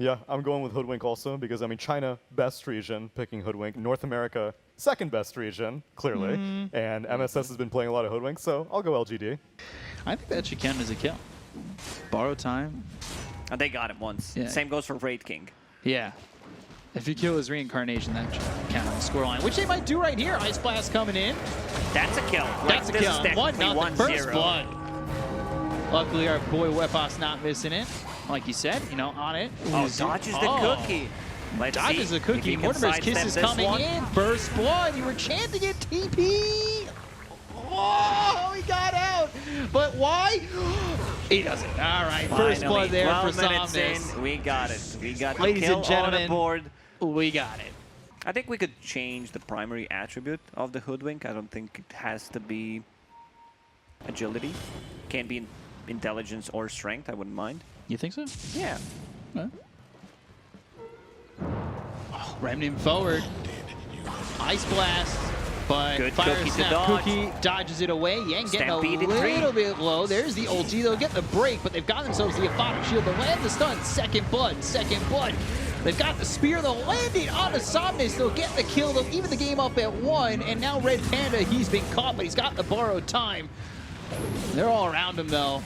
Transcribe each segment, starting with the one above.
Yeah, I'm going with Hoodwink also because, I mean, China, best region, picking Hoodwink. North America, second best region, clearly. And MSS has been playing a lot of Hoodwink, so I'll go LGD. I think that should count as a kill. Borrow time. And they got him once. Yeah. Same goes for Raid King. Yeah. If you kill his reincarnation, that should count on the scoreline, which they might do right here. Ice Blast coming in. That's a kill. That's a kill. 1-0. First blood. Luckily, our boy Wefos not missing it. Like you said, you know, on it. Oh, dodges the cookie. Let's dodges see the cookie. if he can Mortimer's Kiss sidestep is this coming one. in. First blood. You were chanting it, TP. Oh, he got out. But why? He doesn't. All right, first blood there for 12 minutes Somnus. in, we got it. We got the Ladies kill and gentlemen, on the board. We got it. I think we could change the primary attribute of the Hoodwink. I don't think it has to be agility. Can be intelligence or strength. I wouldn't mind. You think so? Yeah. Huh? Oh, Remnant forward. Ice Blast. But Good Fire cookie to Snap dodge. Cookie dodges it away. Yang getting Stampede a in three. little bit low. There's the ulti. They'll get the break, but they've got themselves the Aphotic Shield. They'll land the stun. Second blood. Second blood. They've got the spear. They'll land it on Somnus. They'll get the kill. They'll even the game up at 1. And now Red Panda, he's been caught, but he's got the borrowed time. They're all around him, though.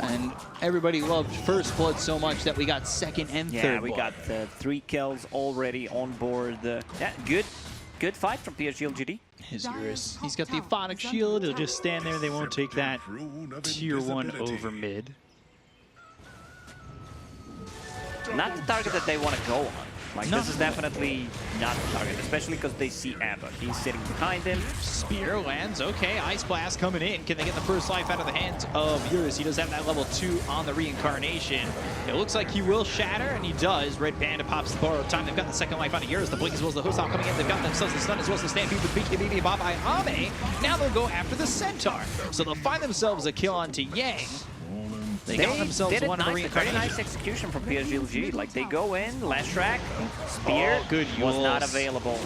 And everybody loved first blood so much that we got second and third Yeah, we blood. got 3 kills already on board. Yeah, good fight from PSG LGD. His Eurus. He's got the Aphotic Shield. He'll just stand there. They won't take that tier 1 over mid. Not the target that they want to go on. Like, No. this is definitely not the target, especially because they see Abba. He's sitting behind him. Spear lands. Okay, Ice Blast coming in. Can they get the first life out of the hands of Eurus? He does have that level 2 on the reincarnation. It looks like he will shatter, and he does. Red Panda pops the borrowed time. They've got the second life out of Eurus. The blink as well as the hostile coming in. They've got themselves the stun as well as the stampede with Bkop and Bye Ame. Now they'll go after the Centaur. So they'll find themselves a kill onto Yang. They got themselves did it one of the nice, very reincarnation. nice execution from PSG LGD. Like, they go in, last track, spear good was not Yules. available.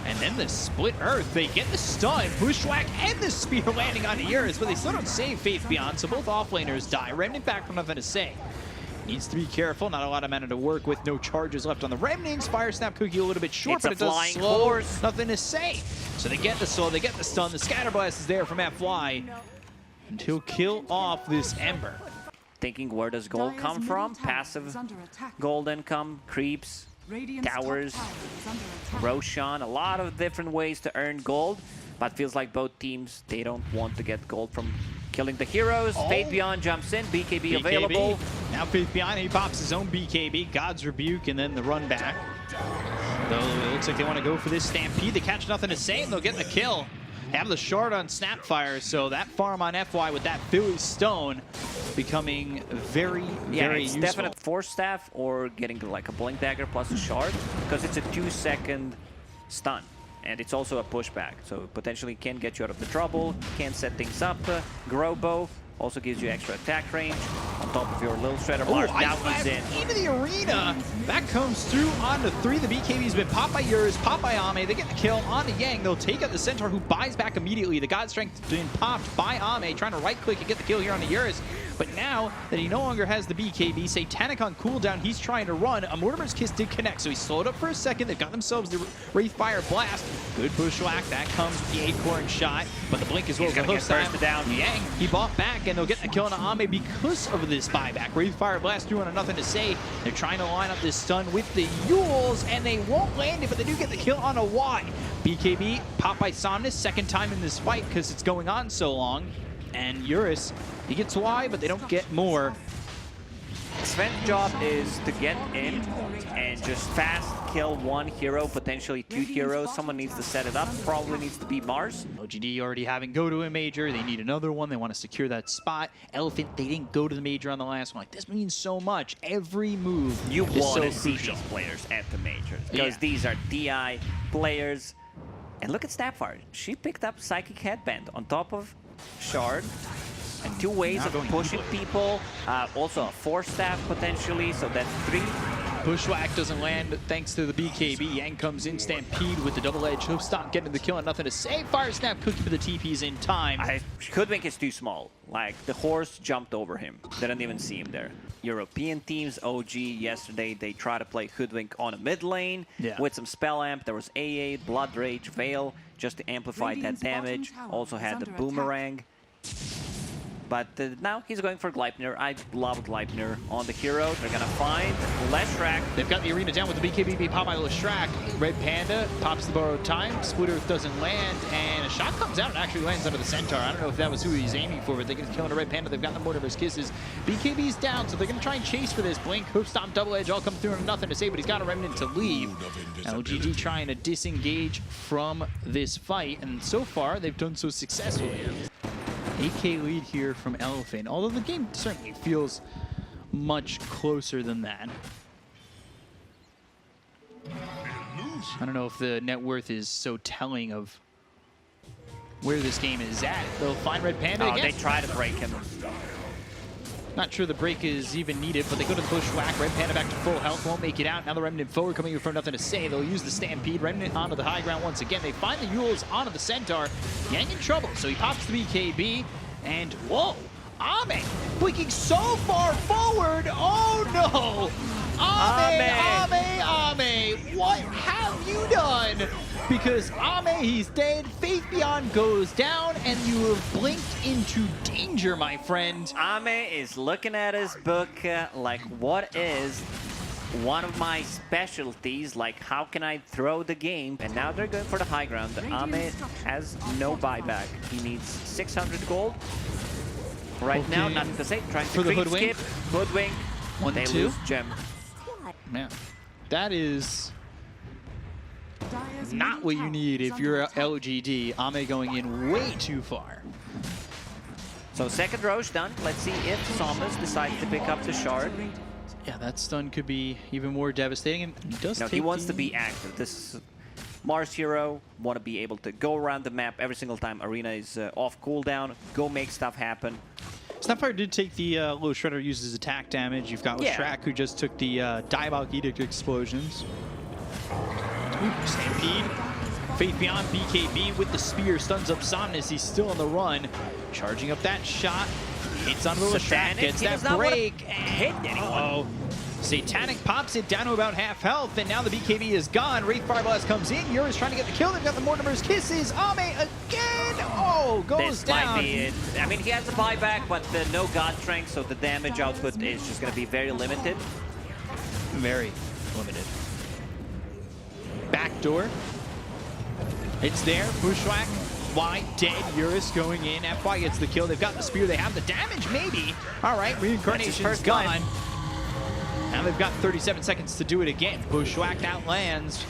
And then the split earth, they get the stun, bushwhack, and the spear landing on Eurus, but they still don't save Faith Beyond, so both offlaners die. Remnant back from nothing to say. Needs to be careful, not a lot of mana to work with, no charges left on the Remnants. Fire Snap Cookie a little bit short, It's but a it does flying slow, horse. nothing to say. So they get the soul, they get the stun, the Scatter Blast is there from FY, and he'll kill off this Ember. Thinking, where does gold come from? Passive gold income, creeps, towers, Roshan, a lot of different ways to earn gold, but feels like both teams, they don't want to get gold from killing the heroes. Faith Beyond jumps in, BKB available. Now Faith Beyond, he pops his own BKB, God's Rebuke, and then the run back. Though it looks like they want to go for this Stampede. They catch nothing to say, and they'll get the kill. They have the shard on Snapfire, so that farm on FY with that Philly Stone becoming very, very it's useful. definite Force Staff or getting like a Blink Dagger plus a shard, because it's a 2-second stun. And it's also a pushback, so potentially can get you out of the trouble, can set things up. Grobo also gives you extra attack range on top of your little Shredder Mark. Now he's in. Into the arena. That comes through onto 3. The BKB's been popped by Eurus, popped by Ame. They get the kill onto Yang. They'll take out the Centaur, who buys back immediately. The God Strength being popped by Ame, trying to right-click and get the kill here on the Eurus. But now that he no longer has the BKB, Satanic on cooldown, he's trying to run. A Mortimer's Kiss did connect, so he slowed up for a second. They've got themselves the Wraithfire Blast. Good bushwhack. That comes with the Acorn shot, but the blink as well as the hook bursted down. Yang, he bought back, and they'll get the kill on Ame because of this buyback. Wraithfire Blast doing nothing to say. They're trying to line up this stun with the Yules, and they won't land it, but they do get the kill on a Y. BKB popped by Somnus, second time in this fight because it's going on so long. And Eurus, he gets Y, but they don't get more. Sven's job is to get in and just fast kill one hero, potentially 2 heroes. Someone needs to set it up. Probably needs to be Mars. LGD already having go to a major. They need another one. They want to secure that spot. Elephant, they didn't go to the major on the last one. Like, this means so much. Every move You is want so to see crucial. these players at the majors because these are DI players. And look at Snapfire. She picked up Psychic Headband on top of Shard. And 2 ways of pushing people. Also a Force Staff potentially, so that's 3 Bushwhack doesn't land thanks to the BKB. Yang comes in, Stampede with the double edge. Hope stop getting the kill and nothing to say. Fire Snap Cookie for the TPs in time. Hoodwink is too small. Like, the horse jumped over him. Didn't even see him there. European teams, OG, yesterday, they tried to play Hoodwink on a mid lane with some spell amp. There was AA, Blood Rage, Veil, just to amplify that damage. Also had the Boomerang. But now he's going for Gleipnir. I love Gleipnir on the hero. They're going to find Leshrac. They've got the arena down with the BKB pop by Leshrac. Red Panda pops the borrowed time. Split Earth doesn't land, and a shot comes out and actually lands under the Centaur. I don't know if that was who he's aiming for, but they're going to kill a Red Panda. They've got the Mortimer's Kisses. BKB's down, so they're going to try and chase for this. Blink, Hoop Stomp, Double Edge all come through and nothing to say, but he's got a Remnant to leave. LGD trying to disengage from this fight, and so far they've done so successfully. 8K lead here from Elephant, although the game certainly feels much closer than that. I don't know if the net worth is so telling of where this game is at. They'll find Red Panda again. They try to break him. Not sure the break is even needed, but they go to the Bushwhack. Red Panda back to full health, won't make it out. Now the Remnant forward coming in for nothing to say. They'll use the Stampede. Remnant onto the high ground once again. They find the Yules onto the Centaur. Yang in trouble, so he pops the BKB. And whoa, Ame blinking so far forward. Oh no! Ame, what have you done? Because Ame, he's dead. Faith Beyond goes down, and you have blinked into danger, my friend. Ame is looking at his book like, what is one of my specialties? Like, how can I throw the game? And now they're going for the high ground. Ame has no buyback. He needs 600 gold. Right now, nothing to say. Trying to creep skip. Hoodwink. They lose gem. Man, that is not what you need if you're LGD. Ame going in way too far. So second Roche done. Let's see if Somnus decides to pick up the shard. Yeah, that stun could be even more devastating. And he does he wants to be active. This is Mars hero, want to be able to go around the map every single time Arena is off cooldown, go make stuff happen. Snapfire did take the low shredder, uses attack damage. You've got Leshrac, who just took the Diabolic Edict explosions. Stampede. Faith Beyond BKB with the spear, stuns up Somnus. He's still on the run. Charging up that shot. Hits onto the Leshrac, gets that break. Hit anyone. Satanic pops it down to about half health, and now the BKB is gone. Wraith Fire Blast comes in. Yura's trying to get the kill. They've got the Mortimer's Kisses. Ame again. Oh, goes this down. Might be it. I mean, he has a buyback, but no God Strength, so the damage output is just going to be very limited. Very limited. Backdoor. It's there. Bushwhack. Wide dead. Eurus going in. FY gets the kill. They've got the spear. They have the damage, maybe. All right, Reincarnation's gone. Now they've got 37 seconds to do it again. Bushwhack outlands.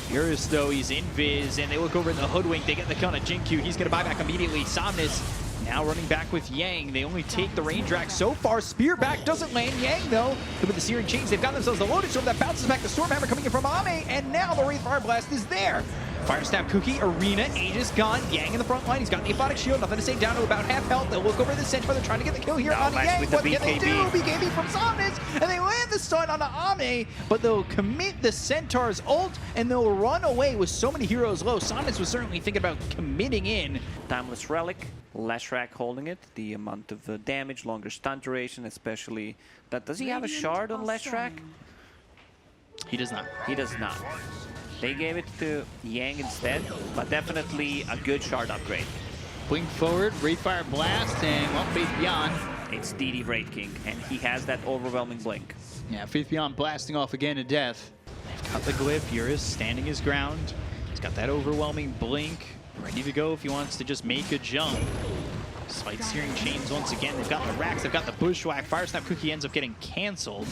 Eurus, though, he's in Viz, and they look over in the Hoodwink. They get the kill on a Jinkyu. He's going to buy back immediately. Somnus now running back with Yang. They only take the range rack so far. Spear back doesn't land. Yang, though, with the Searing Chains, they've got themselves the Loaded Storm that bounces back the Stormhammer coming in from Ame, and now the Wraith Fire Blast is there. Fire Snap Cookie, Arena, Aegis gone. Yang in the front line. He's got the Aphotic Shield. Nothing to say, down to about half health. They'll look over the Centaur. They're trying to get the kill here on Yang. What can they do? BKB from Somnus, and they land the stun on Ame, but they'll commit the Centaur's ult, and they'll run away with so many heroes low. Somnus was certainly thinking about committing in. Timeless Relic, Leshrac holding it. The amount of damage, longer stun duration, especially that. Does he have a shard on Leshrac? He does not. He does not. They gave it to Yang instead, but definitely a good shard upgrade. Blink forward, Wraith Fire Blast, and well, Faith Beyond. It's DD Wraith King, and he has that overwhelming blink. Yeah, Faith Beyond blasting off again to death. They've got the glyph. Eurus standing his ground. He's got that overwhelming blink, ready to go if he wants to just make a jump. Despite Searing Chains once again, they've got the racks, they've got the Bushwhack. Fire Snap Cookie ends up getting canceled.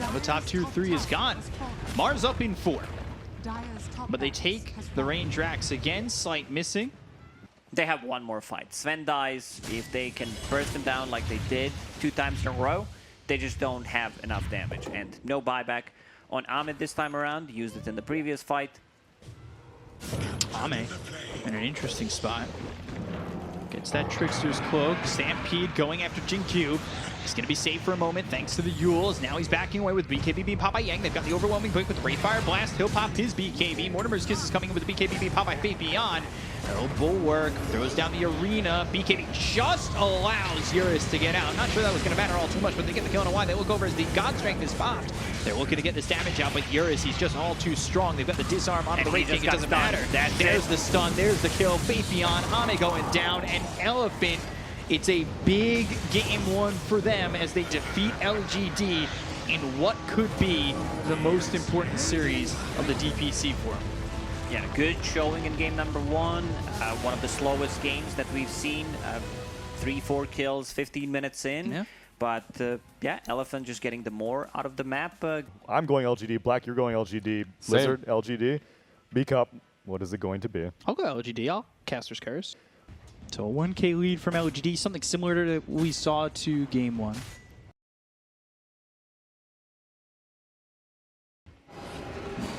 Now the top tier 3 is gone. Mars up in 4. But they take the range racks again. Slight missing. They have one more fight. Sven dies. If they can burst him down like they did 2 times in a row, they just don't have enough damage. And no buyback on Ahmed this time around. Used it in the previous fight. Ame in an interesting spot. Gets that Trickster's Cloak. Stampede going after Jinkyu. He's going to be safe for a moment thanks to the Yules. Now he's backing away with BKB being popped by Yang. They've got the overwhelming blink with Wraithfire Blast. He'll pop his BKB. Mortimer's Kiss is coming in with the BKB being popped by Fate Beyond. No Bulwark. Throws down the arena. BKB just allows Eurus to get out. Not sure that was going to matter all too much, but they get the kill on a Y. They look over as the God Strength is popped. They're looking to get this damage out, but Eurus, he's just all too strong. They've got the disarm on the Wraith King. It doesn't matter. There's the stun. There's the kill. Fate Beyond. Ame going down. And Elephant. It's a big game one for them as they defeat LGD in what could be the most important series of the DPC for them. Yeah, good showing in game number one. One of the slowest games that we've seen. 3-4 kills, 15 minutes in. Yeah. But yeah, Elephant just getting the more out of the map. I'm going LGD. Black, you're going LGD. Same. Lizard, LGD. Bkop, what is it going to be? I'll go LGD. I'll Caster's Curse. So a 1K lead from LGD, something similar to what we saw to game one.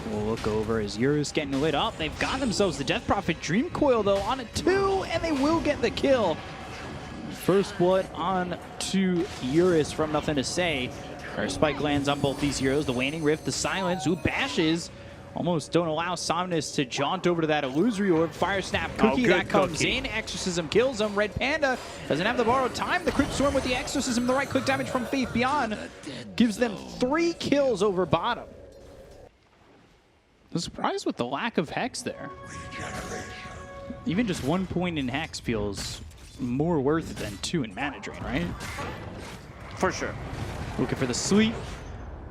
We'll look over as Eurus getting lit up. They've got themselves the Death Prophet Dream Coil though on a 2, and they will get the kill. First blood on to Eurus from Nothing to Say. Our spike lands on both these heroes. The Waning Rift, the Silence, ooh, bashes. Almost don't allow Somnus to jaunt over to that illusory orb. Fire Snap Cookie that comes in. Exorcism kills him. Red Panda doesn't have the borrowed time. The Crypt Storm with the Exorcism. The right click damage from Faith Beyond gives them 3 kills over bottom. I'm surprised with the lack of Hex there. Even just 1 point in Hex feels more worth it than 2 in Mana Drain, right? For sure. Looking for the Sleep.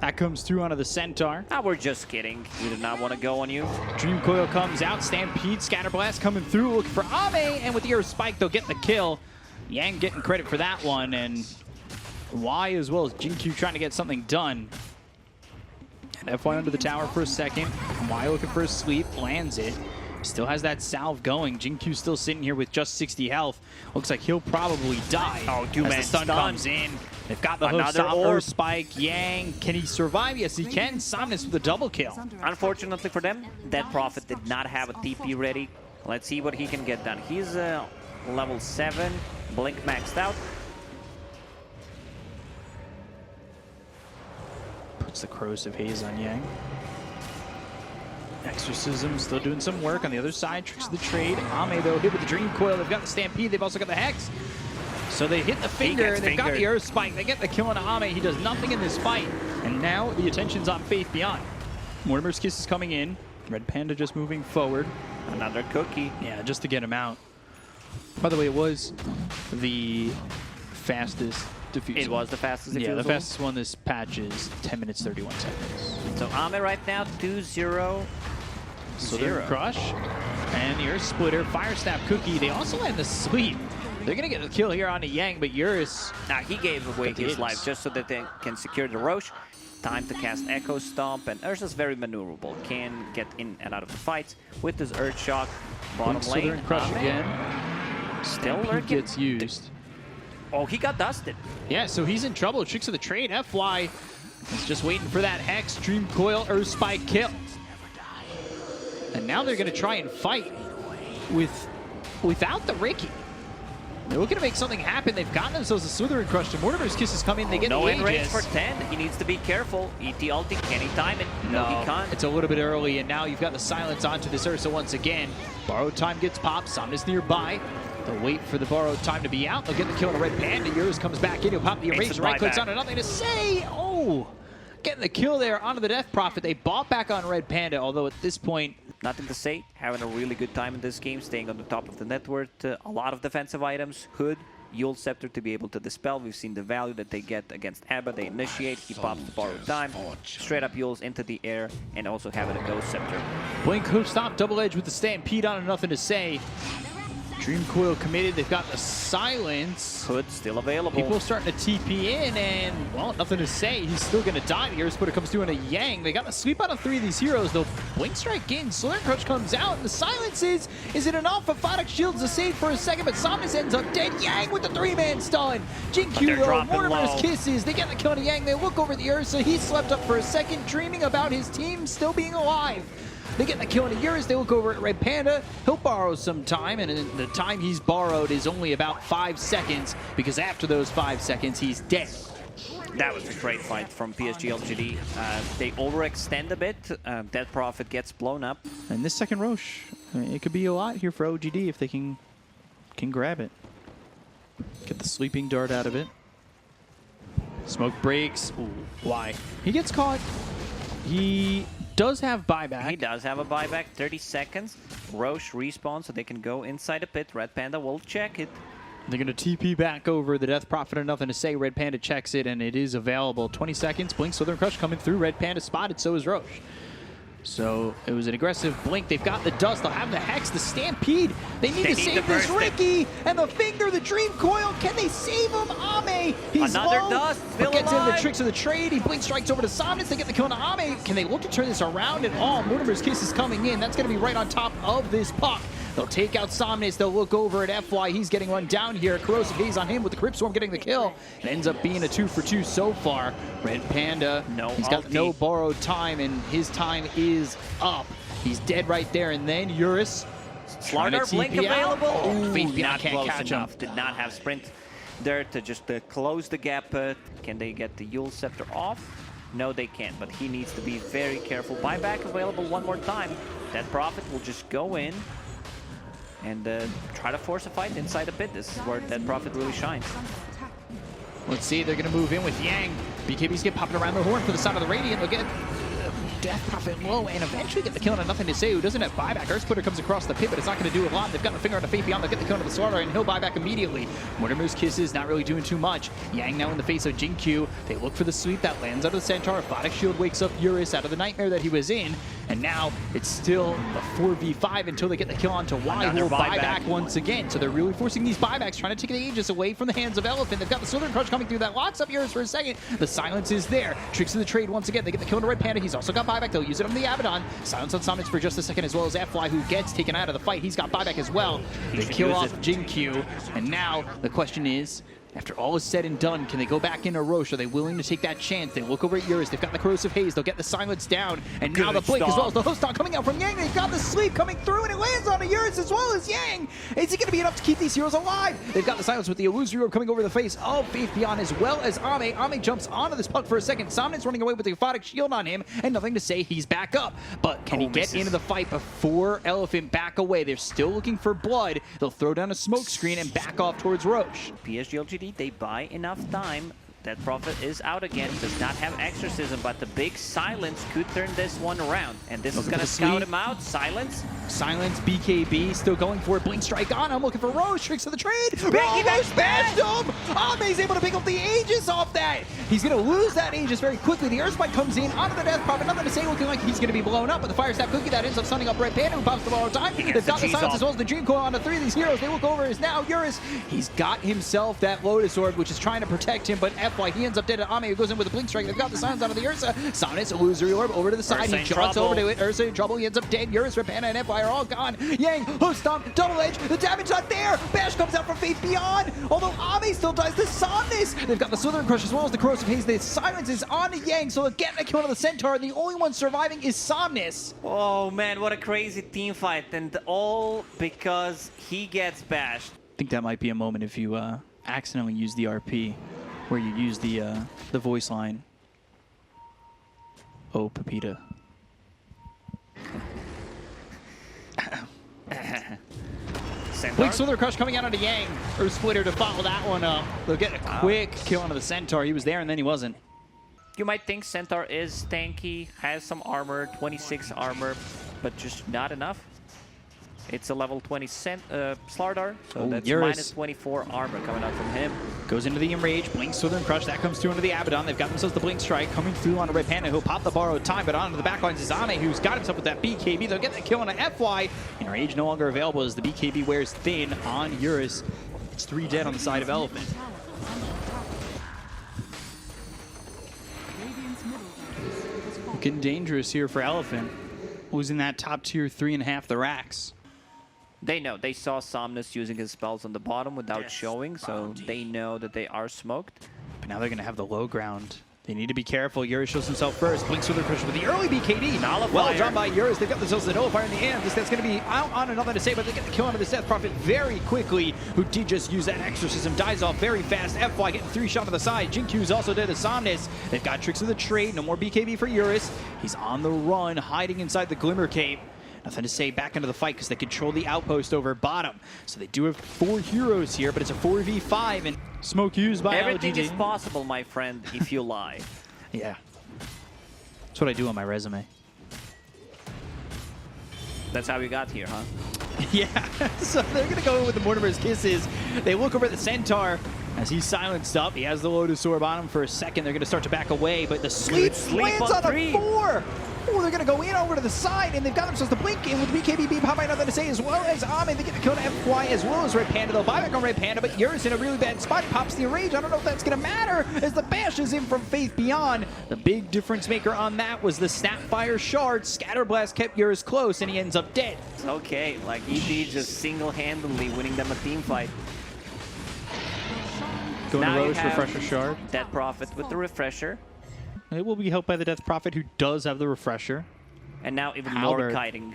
That comes through onto the Centaur. Ah, we're just kidding. We did not want to go on you. Dream Coil comes out. Stampede, Scatterblast coming through. Looking for Ame, and with the Earth Spike, they'll get the kill. Yang getting credit for that one, and Y as well as Jinkyu trying to get something done. And FY under the tower for a second. Y looking for a Sleep, lands it. Still has that salve going. Jinkyu still sitting here with just 60 health. Looks like he'll probably die. Oh, two-man as the stun comes in. They've got the hook stop, Earth Spike. Yang, can he survive? Yes, he can. Somnus with a double kill. Unfortunately for them, that Prophet did not have a TP ready. Let's see what he can get done. He's level 7, Blink maxed out. Puts the Corrosive Haze on Yang. Exorcism still doing some work on the other side. Tricks of the trade. Ame, though, hit with the Dream Coil. They've got the Stampede. They've also got the Hex. So they hit the finger. They've got the Earth Spike. They get the kill on Ame. He does nothing in this fight. And now the attention's on Faith Beyond. Mortimer's Kiss is coming in. Red Panda just moving forward. Another cookie. Yeah, just to get him out. By the way, it was the fastest defusal. It was the fastest defusal? Yeah, the fastest one this patch is 10 minutes, 31 seconds. So Ame right now, 2-0. Southern Crush and the Earth Splitter, Fire Snap Cookie. They also land the Sleep. They're going to get the kill here on the Yang, but Eurus... he gave away his life just so that they can secure the Roche. Time to cast Echo Stomp, and Ursa's very maneuverable. Can get in and out of the fights with this Earth Shock. Bottom lane, Southern Crush again. Still lurking. Gets used. Oh, he got dusted. Yeah, so he's in trouble. Tricks of the trade. FY is just waiting for that Hex, Dream Coil, Earth Spike kill. And now they're going to try and fight without the Ricky. They're looking to make something happen. They've gotten themselves a Slithering Crush. The Mortimer's Kisses come in. They get no the in range for 10. He needs to be careful. ET ulti, can he time it? No, he can't. It's a little bit early, and now you've got the Silence onto this Ursa once again. Borrowed Time gets popped. Somnus nearby. They'll wait for the Borrowed Time to be out. They'll get the kill on a Red Panda. Eurus comes back in. He'll pop the Erase. Right clicks on it. Nothing to say. Oh, getting the kill there onto the Death Prophet. They bought back on Red Panda, although at this point, nothing to say. Having a really good time in this game, staying on the top of the net worth. A lot of defensive items. Hood, Yule Scepter to be able to dispel. We've seen the value that they get against Abba. They initiate. He pops the Borrowed Time. Straight up Yules into the air, and also having a Ghost Scepter. Blink Hook Stop, double edge with the Stampede on and Nothing to Say. Dream Coil committed. They've got the Silence. Hood still available. People starting to TP in, and, well, Nothing to Say. He's still going to die. The Earth Splitter comes through on a Yang. They got the sweep out of 3 of these heroes. They'll Blink Strike in. Slither Crush comes out, and the Silence is it enough? Aphotic shields the save for a second, but Somnus ends up dead. Yang with the 3-man stun. Jinkyu, though, Mortimer's Kisses. They get the kill on a Yang. They look over the Ursa. He slept up for a second, dreaming about his team still being alive. They get the kill into Eurus. They look over at Red Panda. He'll borrow some time, and the time he's borrowed is only about 5 seconds, because after those 5 seconds, he's dead. That was a great fight from PSG LGD. They overextend a bit. Dead Prophet gets blown up. And this second Roche, it could be a lot here for OGD if they can grab it. Get the sleeping dart out of it. Smoke breaks. Ooh, why? He gets caught. He does have buyback. He does have a buyback, 30 seconds. Roche respawns so they can go inside a pit. Red Panda will check it. They're going to TP back over the Death Prophet and nothing to say. Red Panda checks it, and it is available. 20 seconds. Blink Southern Crush coming through. Red Panda spotted, so is Roche. So it was an aggressive blink. They've got the dust. They'll have the Hex, the Stampede. They need to save this Ricky. And the Finger, the Dream Coil. Can they save him? Ame, he's Another low, dust, but still gets into the alive. tricks of the trade. He blink strikes over to Somnus. They get the kill on Ame. Can they look to turn this around at all? Mortimer's Kiss is coming in. That's going to be right on top of this puck. They'll take out Somnus. They'll look over at FY. He's getting run down here. Corrosive Haze on him with the Crypt Swarm getting the kill. It ends up being a 2 for 2 so far. Red Panda, he's got no borrowed time, and his time is up. He's dead right there. And then Eurus. Slardar blink available. Oh, Faith not can't close catch him. enough. Did not have sprint there to just close the gap. Can they get the Yule Scepter off? No, they can't, but he needs to be very careful. Buyback available one more time. Dead Prophet will just go in and try to force a fight inside a pit. This is where Dead Prophet really shines. Let's see, they're going to move in with Yang. BKB's get popping around the horn for the side of the Radiant. They'll get Death Prophet low and eventually get the kill on nothing to say, who doesn't have buyback. Earth Splitter comes across the pit, but it's not going to do a lot. They've got the Finger on the Fate Beyond. They'll get the kill on the Slardar, and he'll buy back immediately. Mortimer's Kisses not really doing too much. Yang now in the face of Jinkyu. They look for the sweep that lands out of the Centaur. Photic Shield wakes up Eurus out of the nightmare that he was in, and now it's still a 4v5 until they get the kill onto Y, who will buy back once again. So they're really forcing these buybacks, trying to take the Aegis away from the hands of Elephant. They've got the Southern Crush coming through that locks up Eurus for a second. The silence is there. Tricks of the trade once again. They get the kill on Red Panda. He's also got buyback. They'll use it on the Abaddon. Silence on Summons for just a second, as well as FY, who gets taken out of the fight. He's got buyback as well. They kill off Jinkyu, and now the question is, after all is said and done, can they go back into Roche? Are they willing to take that chance? They look over at Eurus. They've got the Corrosive Haze. They'll get the silence down. And now the blink as well as the host stomp coming out from Yang. They've got the sleep coming through, and it lands on Eurus as well as Yang. Is it going to be enough to keep these heroes alive? They've got the silence with the Illusory Orb coming over the face of Faith Beyond as well as Ame. Ame jumps onto this puck for a second. Somnus running away with the Aphotic Shield on him, and nothing to say. He's back up. But can he get into the fight before Elephant back away? They're still looking for blood. They'll throw down a smoke screen and back off towards Roche. PSG LGD, they buy enough time. Dead Prophet is out again, does not have Exorcism, but the big silence could turn this one around. And this is going to scout him out. Silence. Silence, BKB, still going for it. Blink strike on. I'm looking for Roche. Tricks of the trade. Almost bashed him. Ame's able to pick up the Aegis off that. He's going to lose that Aegis very quickly. The Earthspike comes in onto the Death Prophet. Nothing to say, looking like he's going to be blown up. But the Fire Staff Cookie that ends up sunning up Red Panda, who pops the borrowed time. They've got the silence as well as the Dream Coil onto 3 of these heroes. They look over is now Eurus. He's got himself that Lotus Orb, which is trying to protect him. But FY, he ends up dead. Ame, who goes in with a Blink Strike. They've got the silence onto the Ursa. Somnus, Illusory Orb over to the side. He jogs over to it. Ursa in trouble. He ends up dead. Eurus, Red Panda, and FY are all gone. Yang, Hook Stomp, Double Edge. The damage not there. Bash comes out from Faith Beyond. Although Ame still does the Somnus. They've got the Southern Crush as well as the Corrosive Haze. The silence is on to Yang, so they're getting a kill on the Centaur. The only one surviving is Somnus. Oh man, what a crazy team fight, and all because he gets bashed. I think that might be a moment if you accidentally use the RP, where you use the voice line. Oh, Pepita. Blink Slither Crush coming out onto Yang. Earth Splitter to follow that one up. They'll get a quick kill onto the Centaur. He was there and then he wasn't. You might think Centaur is tanky, has some armor, 26 armor, but just not enough. It's a level 20 Slardar, so that's Eurus. minus 24 armor coming out from him. Goes into the Enrage, Blink Southern Crush, that comes through into the Abaddon. They've got themselves the Blink Strike coming through onto Red Panda, who'll pop the borrowed time, but onto the backlines is Ame, who's got himself with that BKB. They'll get the kill on an FY. Enrage no longer available as the BKB wears thin on Eurus. It's 3 dead on the side of Elephant. Looking dangerous here for Elephant, losing that top tier 3.5 the racks. They know. They saw Somnus using his spells on the bottom without showing, so they know that they are smoked. But now they're going to have the low ground They need to be careful. Yuris shows himself first. Blinks with the pressure with the early BKB. Nullifier. Well drawn by Yuris. They've got themselves the Nullifier in the end. This that's going to be out on nothing to say, but they get the kill onto the Death Prophet very quickly, who did just use that Exorcism. Dies off very fast. FY getting 3 shot to the side. Jinkyu's also dead to Somnus. They've got tricks of the trade. No more BKB for Yuris. He's on the run, hiding inside the Glimmer Cape. Nothing to say back into the fight because they control the outpost over bottom. So they do have 4 heroes here, but it's a 4v5 and smoke used by Everything LGD. is possible, my friend, if you lie. Yeah. That's what I do on my resume. That's how we got here, huh? Yeah. So they're going to go in with the Mortimer's Kisses. They look over at the Centaur as he's silenced up. He has the Lotus Orb on him for a second. They're going to start to back away, but the sleep lands on 3. a 4. Oh, they're going to go in over to the side, and they've got themselves the blink in with BKB being popped by nothing to say, as well as Ame. They get the kill to FY as well as Red Panda. They'll buy back on Red Panda, but Yuris in a really bad spot. Pops the Rage. I don't know if that's going to matter as the bash is in from Faith Beyond. The big difference maker on that was the Snapfire Shard. Scatterblast kept Yuris close, and he ends up dead. Okay, like ED just single-handedly winning them a team fight. Going Now to you Roche, have Refresher Shard. Dead Prophet with the Refresher. It will be helped by the Death Prophet, who does have the Refresher. And now even Halberd. more kiting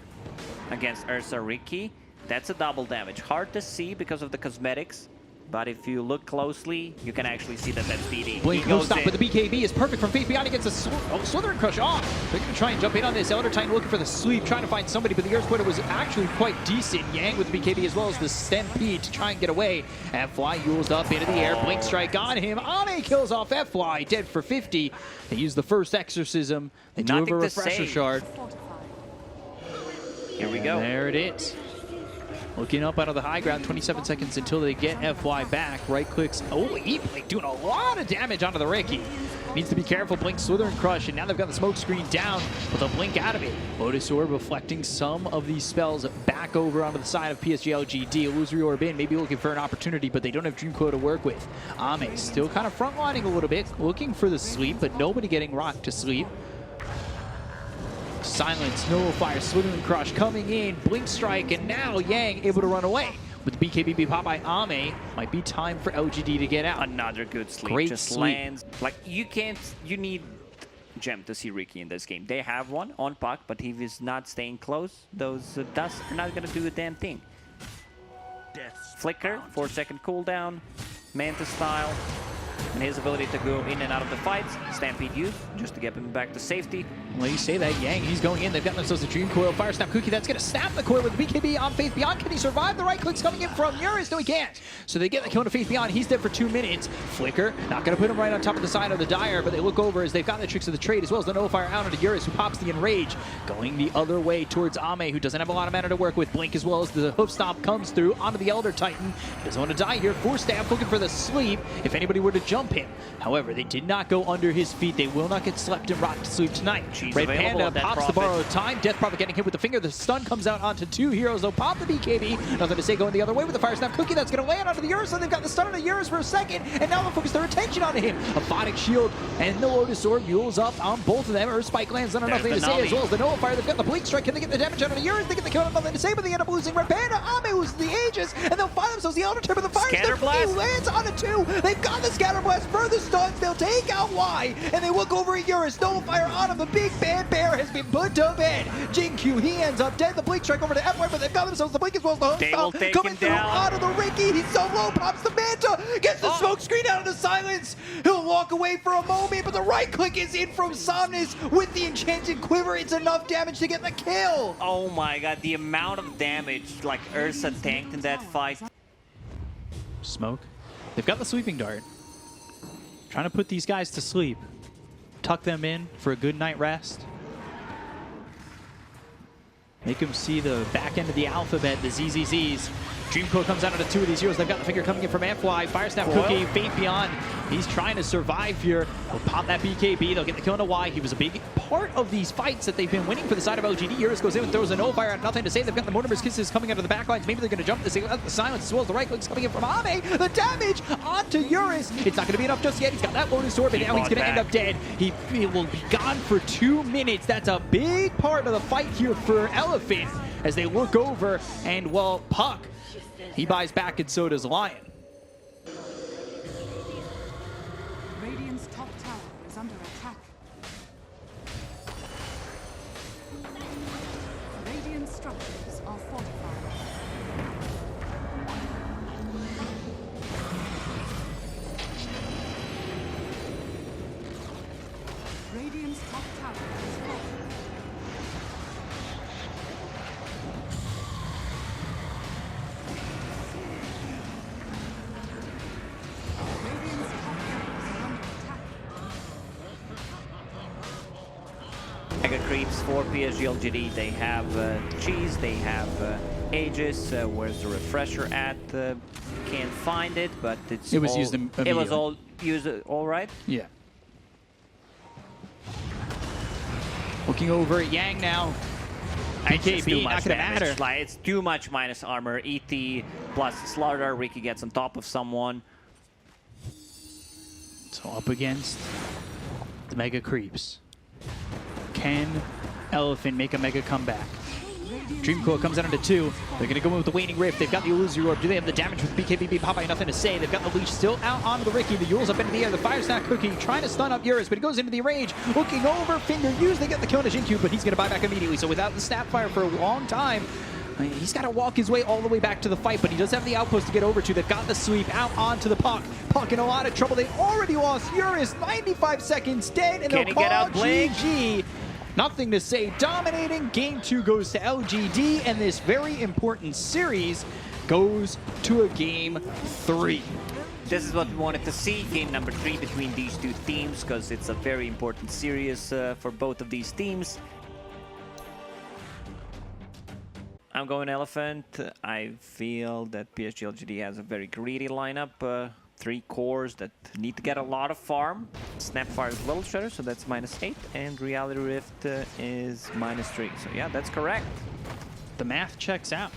against Ursa Riki. That's a double damage. Hard to see because of the cosmetics, but if you look closely, you can actually see that that's BD. Blink He no goes stop, in. but the BKB is perfect from Faith Beyond. He gets a Slithering Crush off. They're going to try and jump in on this. Elder Titan looking for the sweep, trying to find somebody, but the Earth Quarter was actually quite decent. Yang with the BKB as well as the Stampede to try and get away. FY used up into the air. Blink Strike on him. Ame kills off FY, dead for 50. They use the first Exorcism. They do have a Nothing to Refresher say. Shard. Here we go. There it is. Looking up out of the high ground, 27 seconds until they get FY back. Right clicks. Oh, E-Blink doing a lot of damage onto the Riki. Needs to be careful. Blink, Slithering Crush, and now they've got the smoke screen down with a blink out of it. Lotus Orb reflecting some of these spells back over onto the side of PSG LGD. Illusory Orb in, maybe looking for an opportunity, but they don't have Dreamcoat to work with. Ame still kind of frontlining a little bit, looking for the sleep, but nobody getting rocked to sleep. Silence, Nullifier, Slithering Crush coming in, Blink Strike, and now Yang able to run away. With the BKB be popped by Ame, might be time for LGD to get out. Another good sleep. Great just sleep. lands. Like, you need Gem to see Riki in this game. They have one on Puck, but if he's not staying close, those dust are not going to do a damn thing. Flicker, 4-second cooldown, Manta style, and his ability to go in and out of the fights. Stampede used just to get him back to safety. Well, you say that, Yang, he's going in. They've got themselves a Dream Coil, Fire Snap Cookie. That's going to snap the coil with the BKB on Faith Beyond. Can he survive? The right click's coming in from Yuris. No, he can't. So they get the kill to Faith Beyond. He's dead for 2 minutes. Flicker, not going to put him right on top of the side of the Dire, but they look over as they've got the tricks of the trade, as well as the Nullifier out onto Yuris, who pops the Enrage. Going the other way towards Ame, who doesn't have a lot of mana to work with. Blink as well as the Hoof Stomp comes through onto the Elder Titan. He doesn't want to die here. Force Staff looking for the sleep if anybody were to jump him. However, they did not go under his feet. They will not get slept and rocked to sleep tonight. She's Red available Panda at Death pops the Prophet. borrowed time. Death Prophet getting hit with the finger. The stun comes out onto 2 heroes. They'll pop the BKB. Nothing to say going the other way with the Fire Snap Cookie. That's going to land onto the Ursa. They've got the stun onto Ursa for a second, and now they'll focus their attention onto him. A Phonic Shield and the Lotus Orb mules up on both of them. Earth Spike lands on nothing to say, as well as the Nullifier. They've got the Blink Strike. Can they get the damage out of the Ursa? They get the kill on nothing to say, but they end up losing Red Panda. Ame loses the Aegis, and they'll find themselves the Elder Turn with the Fire Snap Scatterblast. Cookie lands onto 2. They've got the Scatterblast for the stuns. They'll take out Y, and they look over at Ursa. Nullifier on him. The big bad bear has been put to bed. Jinkyuu, he ends up dead. The Blink Strike over to FY, but they've got themselves the Blink as well as the Hoof They will Stomp take coming him through down. out of the Riki. He's so low, pops the Manta, gets the smoke screen out into silence. He'll walk away for a moment, but the right click is in from Somnus with the Enchanted Quiver. It's enough damage to get the kill. Oh my god, the amount of damage like Ursa tanked in that fight. Smoke. They've got the Sweeping Dart. Trying to put these guys to sleep. Tuck them in for a good night rest. Make them see the back end of the alphabet, the ZZZs. Dreamcoat comes out of 2 of these heroes. They've got the finger coming in from FY. Fire Snap Cookie, Faith Beyond. He's trying to survive here. They'll pop that BKB. They'll get the kill on Y. He was a big part of these fights that they've been winning for the side of LGD. Yuris goes in and throws a Nullifier at nothing to say. They've got the Mortimer's Kisses coming out of the back lines. Maybe they're going to jump this. They got the silence as well as the right clicks coming in from Ame. The damage onto Yuris. It's not going to be enough just yet. He's got that Lotus Orb, and now he's going to end up dead. He will be gone for 2 minutes. That's a big part of the fight here for Elephant as they look over, and well, Puck, he buys back, and so does Lion. Radiant's top tower is under attack. Radiant structures are fortified. Radiant's top tower is falling. Radiant's top towers are under attack. Mega creeps for PSG LGD. They have Cheese, they have Aegis. Where's the refresher at? Can't find it, but it's It was all, used It was immediately. all used all right. Yeah. Looking over at Yang now. It's just too BKB, much not gonna damage. matter. Like, it's too much minus armor. ET plus Slaughter. Ricky gets on top of someone. So up against the Mega Creeps. Can Elephant make a Mega comeback? Dreamcoil comes out into 2. They're going to go in with the Waning Rift. They've got the Illusory Orb. Do they have the damage with BKB? Popeye, nothing to say. They've got the leash still out onto the Ricky. The Yule's up into the air. The Fire Snap Cookie trying to stun up Eurus, but he goes into the rage. Looking over, Finger used. They get the kill on Jinku, but he's going to buy back immediately. So without the Snapfire for a long time, he's got to walk his way all the way back to the fight, but he does have the outpost to get over to. They've got the sweep out onto the Puck. Puck in a lot of trouble. They already lost Eurus. 95 seconds dead, and Can they'll he call get out Blake? GG. Nothing to say. Dominating. Game 2 goes to LGD, and this very important series goes to a game 3. This is what we wanted to see. Game number 3 between these two teams, because it's a very important series for both of these teams. I'm going Elephant. I feel that PSG LGD has a very greedy lineup. 3 cores that need to get a lot of farm. Snapfire is level shredder, so that's -8, and Reality Rift is -3. So yeah, that's correct. The math checks out.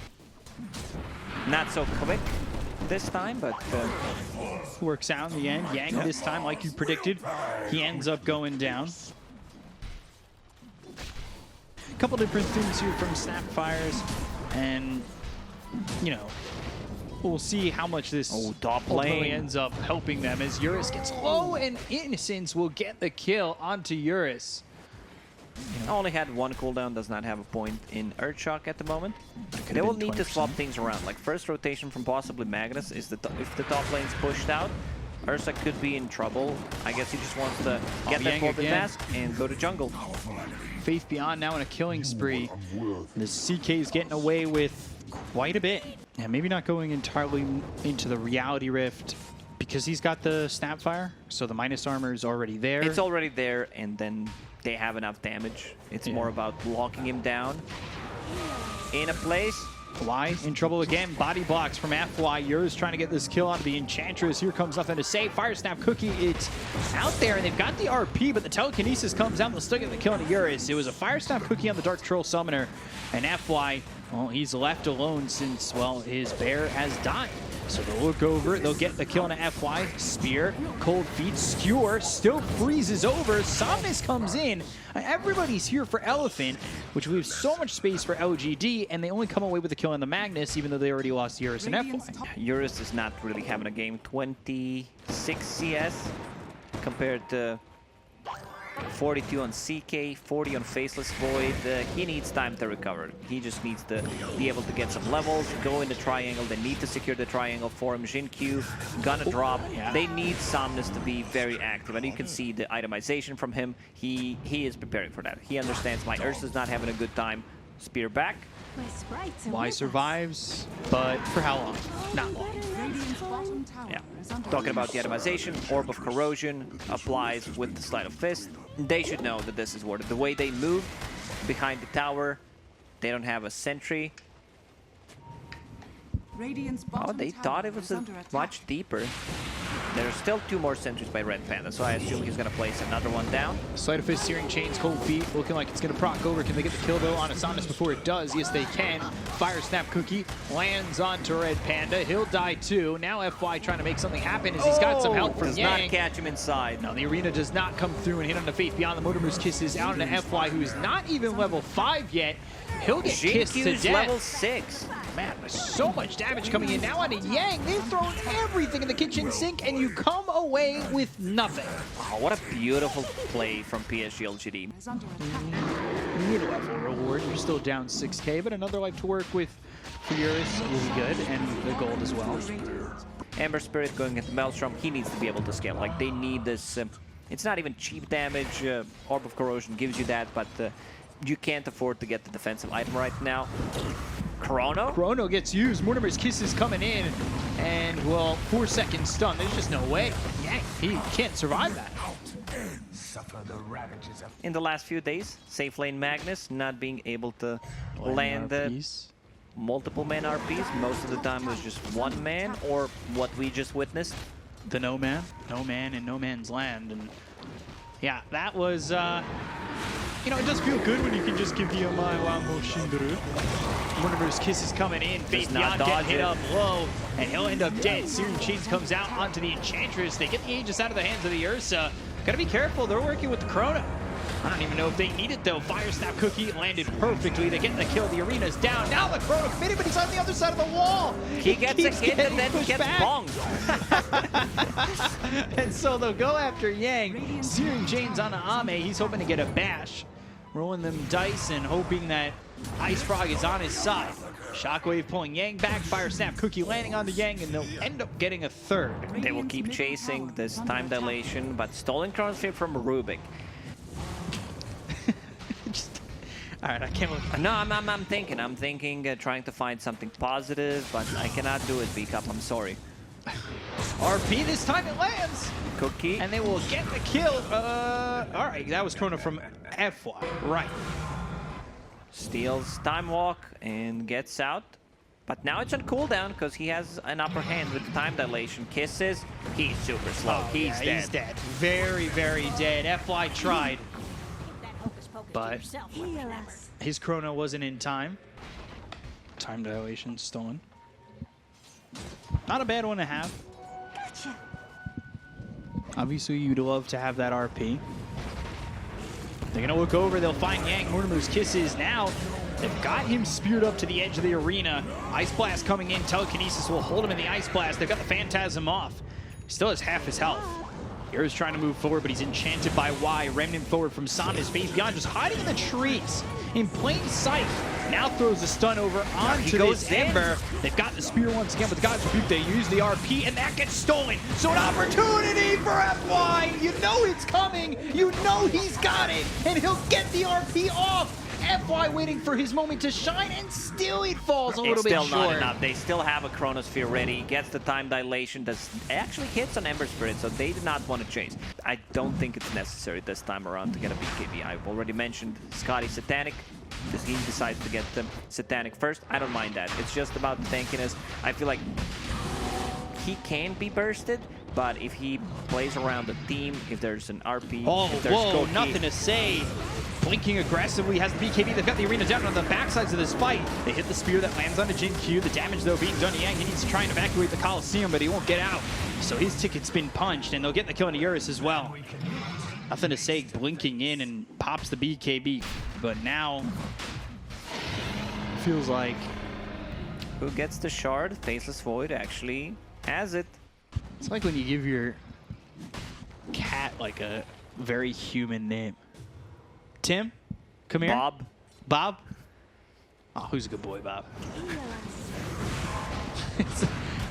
Not so quick this time, but Works out in the end. Yang this time, like you predicted, he ends up going down. A couple different things here from Snapfires, and you know, we'll see how much this top ultimately lane ends up helping them as Eurus gets low, and Innocence will get the kill onto Eurus. only had 1 cooldown, does not have a point in Earthshock at the moment. They will need to swap things around. Like first rotation from possibly Magnus is if the top lane's pushed out, Ursa could be in trouble. I guess he just wants to get that Yang Forbidden again. Mask and go to jungle. Faith Beyond now in a killing spree. The CK is getting away with quite a bit. And maybe not going entirely into the Reality Rift because he's got the Snapfire, so the minus armor is already there. It's already there, and then they have enough damage. It's more about locking him down in a place. Fly in trouble again. Body blocks from FY. Yours trying to get this kill onto the Enchantress. Here comes nothing to say. Fire Snap Cookie, it's out there, and they've got the RP, but the Telekinesis comes out and they'll still get the kill on Eurus. It was a Fire Snap Cookie on the Dark Troll Summoner, and FY, well, he's left alone since, well, his bear has died. So they'll look over, they'll get the kill on FY. Spear, Cold Feet, Skewer, still freezes over. Somnus comes in. Everybody's here for Elephant, which leaves so much space for LGD, and they only come away with the kill on the Magnus, even though they already lost Eurus and FY. Eurus is not really having a game. 26 CS compared to 42 on CK, 40 on Faceless Void. He needs time to recover. He just needs to be able to get some levels, go in the triangle. They need to secure the triangle for him. Jin-Q gonna drop. They need Somnus to be very active, and you can see the itemization from him. He is preparing for that. He understands my Ursa's not having a good time. Spear back. Y survives, but for how long? Not long. Radiant's bottom tower Yeah. is under Talking about the itemization, Orb of Corrosion applies with the Sleight of Fist. They should know that this is worth it. The way they move behind the tower, they don't have a sentry. Radiant's Oh, bottom they tower thought it was is under attack. much deeper. There's still 2 more sentries by Red Panda, so I assume he's gonna place another one down. Sleight of Fist, Searing Chains, Cold Feet, looking like it's going to proc over. Can they get the kill, though, on Asandus before it does? Yes, they can. Fire Snap Cookie lands onto Red Panda. He'll die, too. Now FY trying to make something happen as he's got some help from does Yang. not catch him inside. Now, the arena does not come through and hit on the Faith Beyond. The Motor Moose kisses out into FY, who is not even level 5 yet. He'll get kissed to Jin-Q's death. level 6. man, so much damage coming in now onto Yang. They've thrown everything in the kitchen sink, and you come away with nothing. Oh, what a beautiful play from PSG LGD. Is under attack. Mid-level reward. You're still down 6K, but another life to work with for Eurus will be good, and the gold as well. Ember Spirit going at the Maelstrom, he needs to be able to scale. Like, they need this. It's not even cheap damage. Orb of Corrosion gives you that, but you can't afford to get the defensive item right now. Chrono gets used. Mortimer's Kiss is coming in, and, well, 4-second stun. There's just no way. Yang, he can't survive that. In the last few days, safe lane Magnus not being able to land multiple man RPs. Most of the time it was just one man, or what we just witnessed. The no man in no man's land. And yeah, that was, you know, it does feel good when you can just give the Omai Wa Moshindaru. Mortimer's Kiss is coming in. Faith Beyond getting hit up low, and he'll end up dead. Searing Chains comes out onto the Enchantress. They get the Aegis out of the hands of the Ursa. Gotta be careful, they're working with the Chrono. I don't even know if they need it though. Fire Snap Cookie landed perfectly. They get the kill, the arena's down. Now the Chrono committed, but he's on the other side of the wall. He gets a hit and then he gets bonged. And so they'll go after Yang. Searing Chains on Ame. He's hoping to get a bash. Rolling them dice and hoping that Ice Frog is on his side. Shockwave pulling Yang back, Fire Snap Cookie landing on the Yang, and they'll end up getting a third. They will keep chasing this time dilation, but stolen Chronosphere from Rubik. All right, I can't believe. No, I'm thinking, trying to find something positive, but I cannot do it, Bkop, I'm sorry. RP, this time it lands. Cookie. And they will get the kill. All right, that was Chrono from FY, right. Steals Time Walk and gets out. But now it's on cooldown because he has an upper hand with time dilation. Kisses, he's super slow. He's dead. He's dead. Very, very dead. FY tried, but his Chrono wasn't in time. Time dilation stolen. Not a bad one to have. Obviously, you'd love to have that RP. They're gonna look over, they'll find Yang. Mortimer's Kisses now. They've got him speared up to the edge of the arena. Ice Blast coming in, Telekinesis will hold him in the Ice Blast. They've got the Phantasm off. He still has half his health. Hero's trying to move forward, but he's enchanted by Y. Remnant forward from Sanda's Faith Beyond, just hiding in the trees. In plain sight. Now throws a stun over onto this Ember. They've got the spear once again, but the God's Rebuke, they use the RP, and that gets stolen. So an opportunity for FY. You know it's coming. You know he's got it, and he'll get the RP off. FY waiting for his moment to shine, and still it falls a little bit short. It's still not enough. They still have a Chronosphere ready. Gets the time dilation. Does actually hits on Ember Spirit, so they did not want to chase. I don't think it's necessary this time around to get a BKB. I've already mentioned Scotty Satanic. Because he decides to get the Satanic first. I don't mind that. It's just about the tankiness. I feel like he can be bursted, but if he plays around the team, if there's an RP, if there's whoa, Cookie, nothing to say. Blinking aggressively, has the BKB. They've got the arena down on the backsides of this fight. They hit the spear that lands onto Jin Q. The damage, though, being done to Yang. He needs to try and evacuate the Coliseum, but he won't get out. So his ticket's been punched, and they'll get the kill on Eurus as well. Nothing to say, blinking in and pops the BKB. But now, feels like... Who gets the shard? Faceless Void actually has it. It's like when you give your cat like a very human name. Tim, come here. Bob. Bob? Oh, who's a good boy, Bob?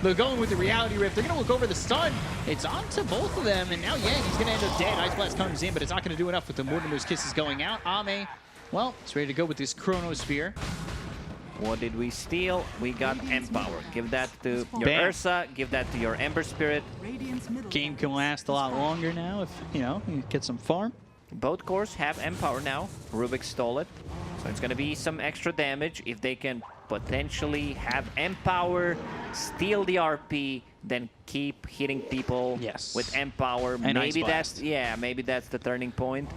They're going with the Reality Rift. They're going to look over the stun. It's on to both of them, and now Yang, he's going to end up dead. Ice Blast comes in, but it's not going to do enough with the Mortimer's Kisses going out. Ame, well, it's ready to go with this Chrono Spear. What did we steal? We got Empower. Give that to your Bam. Ursa. Give that to your Ember Spirit. Game can last a lot longer now if, you know, you get some farm. Both cores have Empower now. Rubik stole it. So it's going to be some extra damage if they can potentially have Empower, steal the RP, then keep hitting people with Empower. And maybe Ice Blast. maybe that's the turning point.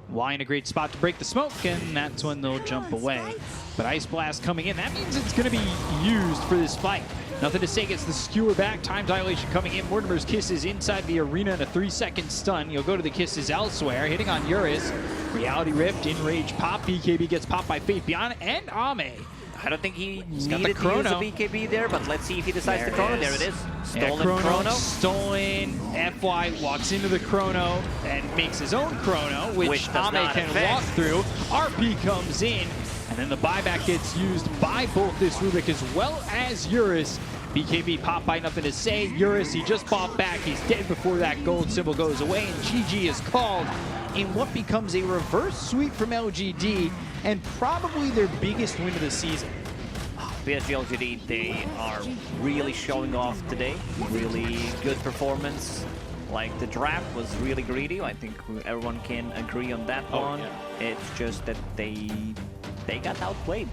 Y in a great spot to break the smoke, and that's when they'll jump away. But Ice Blast coming in, that means it's going to be used for this fight. Nothing to say, gets the skewer back, time dilation coming in. Mortimer's Kisses inside the arena in a 3-second stun. You'll go to the Kisses elsewhere, hitting on Eurus. Reality Rift, Enrage pop, BKB gets popped by Faith Beyond, and Ame. I don't think he got the needed to use a chrono. BKB there, but let's see if he decides There to chrono. it There is. it is. Yeah, Stolen chrono. stolen. FY walks into the chrono and makes his own chrono, which does Ame not can affect. walk through. RP comes in, and then the buyback gets used by both this Rubik as well as Eurus. BKB pop by nothing to say. Eurus, he just popped back. He's dead before that gold symbol goes away, and GG is called in what becomes a reverse sweep from LGD and probably their biggest win of the season. PSG LGD, they are really showing off today. Really good performance. Like, the draft was really greedy. I think everyone can agree on that one. Yeah. It's just that they got outplayed.